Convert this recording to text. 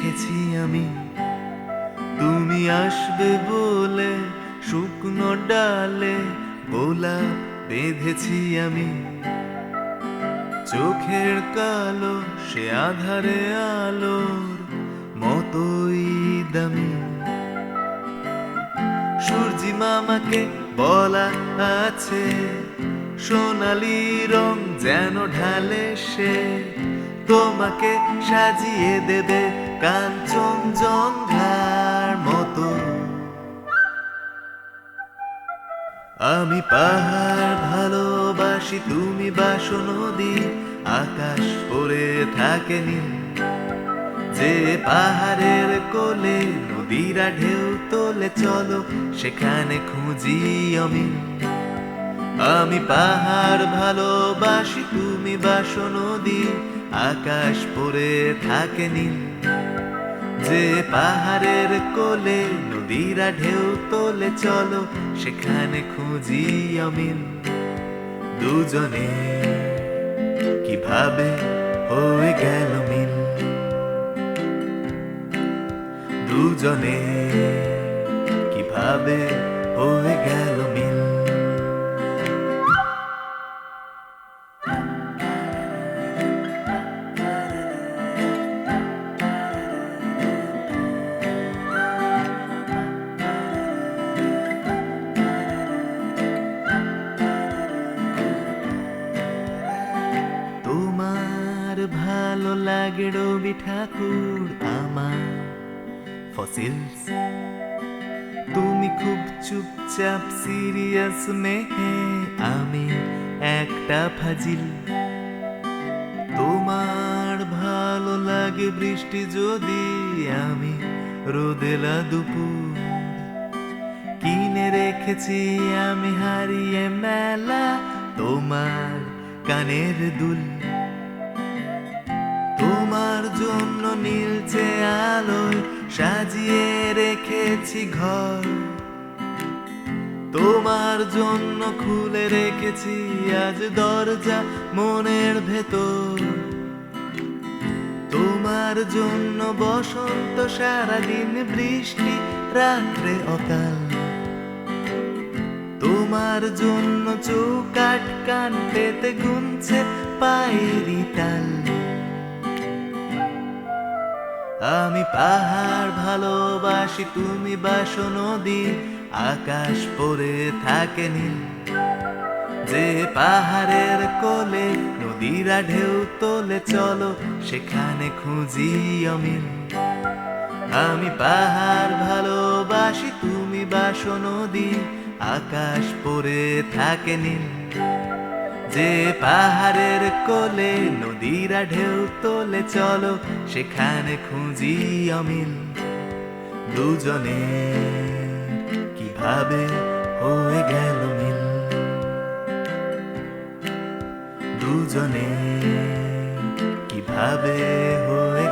রেখেছি আমি, তুমি আসবে বলে শুকনো ডালে গোলাপ বেঁধেছি আমি। চোখের কালো সে আধারে আলোর মতোই দামি। সূর্যি মামাকে বলা আছে সোনালি রং যেন ঢালে সে, তোমাকে সাজিয়ে দেবে কাঞ্চনজঙ্ঘার মতো। আমি পাহাড় ভালোবাসি, তুমি বাসো নদী, আকাশ পড়ে থাকে নীল। যে পাহাড়ের কোলে নদীরা ঢেউ তোলে, চলো সেখানে খুঁজি অমিল। আমি পাহাড় ভালোবাসি, তুমি বাসো নদী, আকাশ পড়ে থাকে নীল। যে পাহাড়ের কোলে নদীরা ঢেউ তোলে, চলো সেখানে খুঁজি অমিল। দুজনে কিভাবে হয়ে গেল মিল, দুজনে কিভাবে হয়ে গেল মিল। তোমার ভালো লাগে রবি ঠাকুর আমার ফসিলস, তুমি খুব চুপচাপ সিরিয়াস মেহে, আমি একটা ফাজিল। তোমার ভালো লাগে বৃষ্টি যদি আমি রোদেলা দুপুর, কিনে রেখেছি আমি হারিয়ে মেলা তোমার কানের দুল। তোমার জন্য নীলচে আলোয় সাজিয়ে রেখেছি ঘর, তোমার জন্য খুলে রেখেছি আজ দরজা মনের ভেতর। তোমার জন্য বসন্ত সারাদিন বৃষ্টি রাত্রে অকাল, তোমার জন্য চৌকাঠ কান পেতে গুনছে পায়েরি তাল। আমি পাহাড় ভালোবাসি, তুমি বাসো নদী, আকাশ পড়ে থাকে নীল। যে পাহাড়ের কোলে নদীরা ঢেউ তোলে, চলো সেখানে খুঁজি অমিল। আমি পাহাড় ভালোবাসি, তুমি বাসো নদী, আকাশ পড়ে থাকে নীল। যে পাহাড়ের কোলে নদীরা ঢেউ তোলে, চলো সেখানে খুঁজি অমিল। দুজনে কিভাবে হয়ে গেল মিল, দুজনে কিভাবে হয়ে